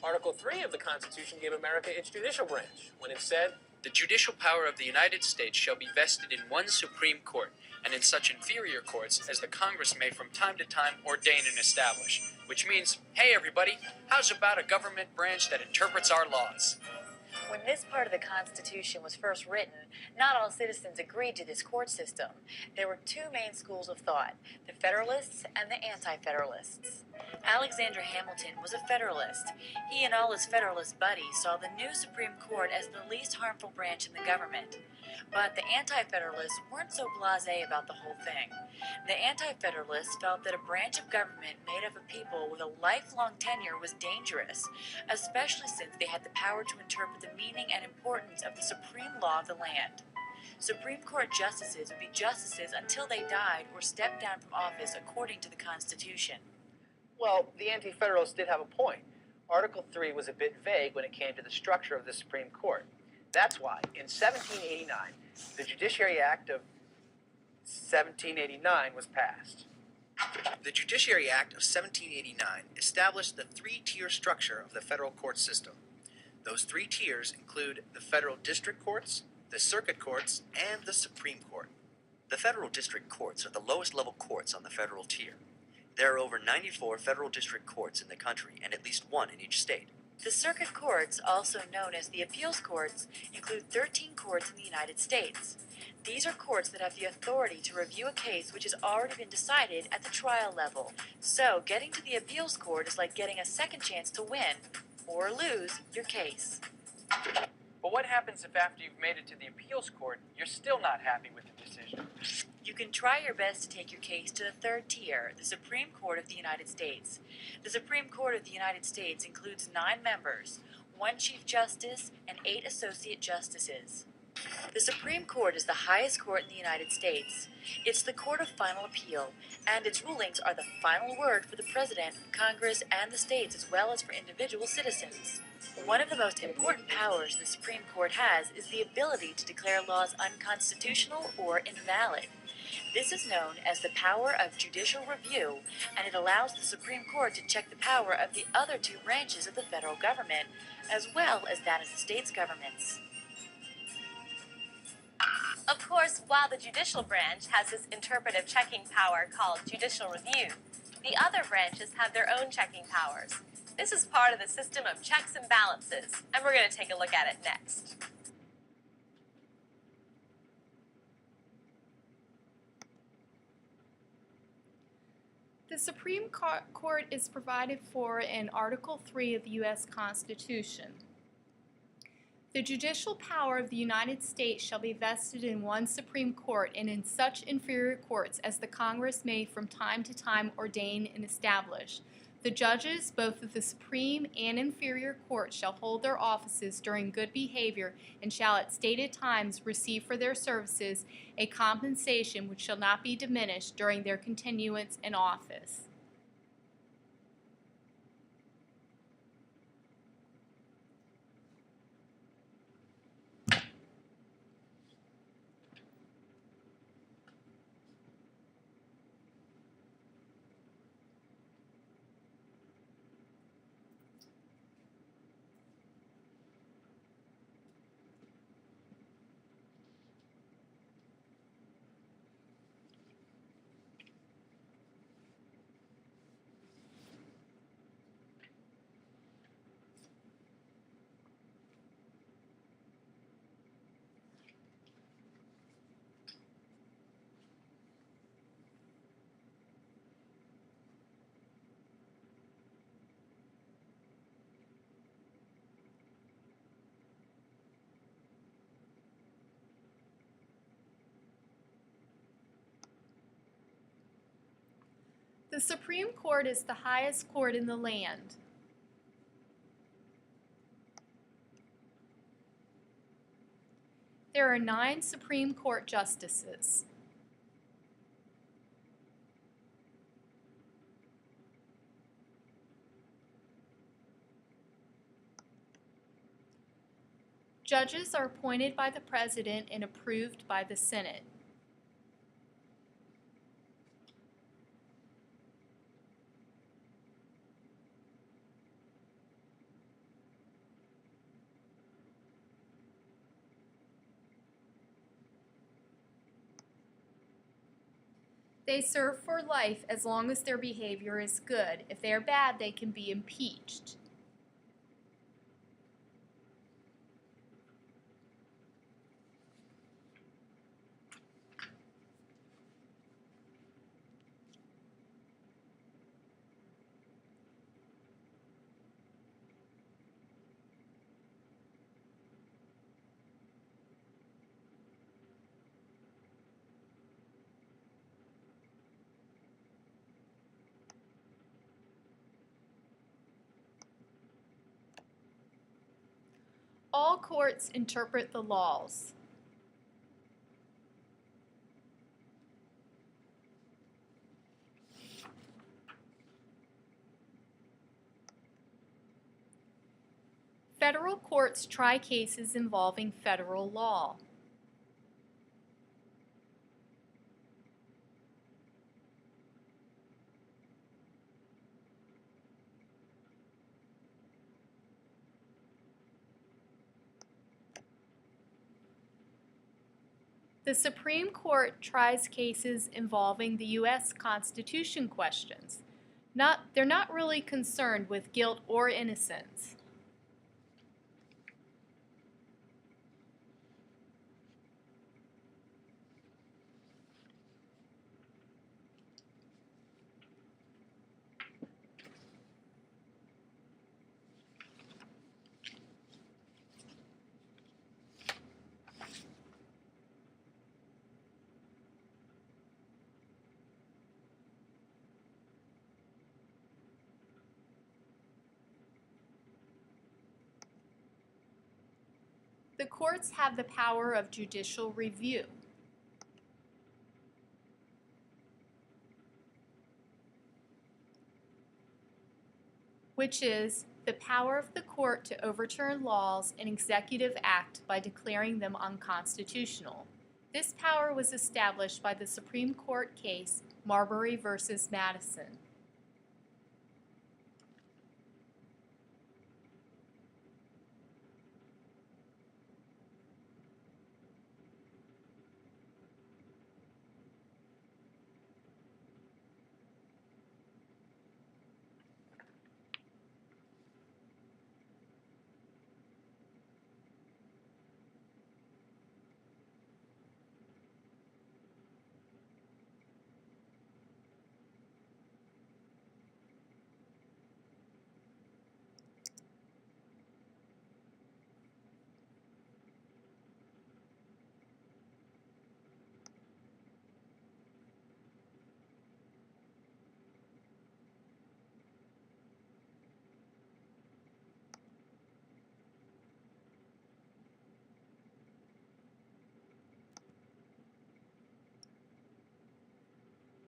Article 3 of the Constitution gave America its judicial branch when it said, "The judicial power of the United States shall be vested in one Supreme Court, and in such inferior courts as the Congress may from time to time ordain and establish." Which means, hey everybody, how's about a government branch that interprets our laws? When this part of the Constitution was first written, not all citizens agreed to this court system. There were two main schools of thought, the Federalists and the Anti-Federalists. Alexander Hamilton was a Federalist. He and all his Federalist buddies saw the new Supreme Court as the least harmful branch in the government. But the Anti-Federalists weren't so blasé about the whole thing. The Anti-Federalists felt that a branch of government made up of people with a lifelong tenure was dangerous, especially since they had the power to interpret the meaning and importance of the supreme law of the land. Supreme Court justices would be justices until they died or stepped down from office according to the Constitution. Well, the Anti-Federalists did have a point. Article 3 was a bit vague when it came to the structure of the Supreme Court. That's why, in 1789, the Judiciary Act of 1789 was passed. The Judiciary Act of 1789 established the three-tier structure of the federal court system. Those three tiers include the federal district courts, the circuit courts, and the Supreme Court. The federal district courts are the lowest level courts on the federal tier. There are over 94 federal district courts in the country and at least one in each state. The circuit courts, also known as the appeals courts, include 13 courts in the United States. These are courts that have the authority to review a case which has already been decided at the trial level. So, getting to the appeals court is like getting a second chance to win, or lose, your case. But what happens if after you've made it to the appeals court, you're still not happy with the decision? You can try your best to take your case to the third tier, the Supreme Court of the United States. The Supreme Court of the United States includes 9 members, 1 Chief Justice, and 8 Associate Justices. The Supreme Court is the highest court in the United States. It's the court of final appeal, and its rulings are the final word for the President, Congress, and the states, as well as for individual citizens. One of the most important powers the Supreme Court has is the ability to declare laws unconstitutional or invalid. This is known as the power of judicial review, and it allows the Supreme Court to check the power of the other 2 branches of the federal government, as well as that of the states' governments. Of course, while the judicial branch has this interpretive checking power called judicial review, the other branches have their own checking powers. This is part of the system of checks and balances, and we're going to take a look at it next. The Supreme Court is provided for in Article 3 of the U.S. Constitution. The judicial power of the United States shall be vested in one Supreme Court and in such inferior courts as the Congress may from time to time ordain and establish. The judges, both of the Supreme and inferior courts, shall hold their offices during good behavior and shall at stated times receive for their services a compensation which shall not be diminished during their continuance in office. The Supreme Court is the highest court in the land. There are 9 Supreme Court justices. Judges are appointed by the President and approved by the Senate. They serve for life as long as their behavior is good. If they are bad, they can be impeached. All courts interpret the laws. Federal courts try cases involving federal law. The Supreme Court tries cases involving the U.S. Constitution questions. They're not really concerned with guilt or innocence. The courts have the power of judicial review. Which is the power of the court to overturn laws and executive act by declaring them unconstitutional. This power was established by the Supreme Court case Marbury v. Madison.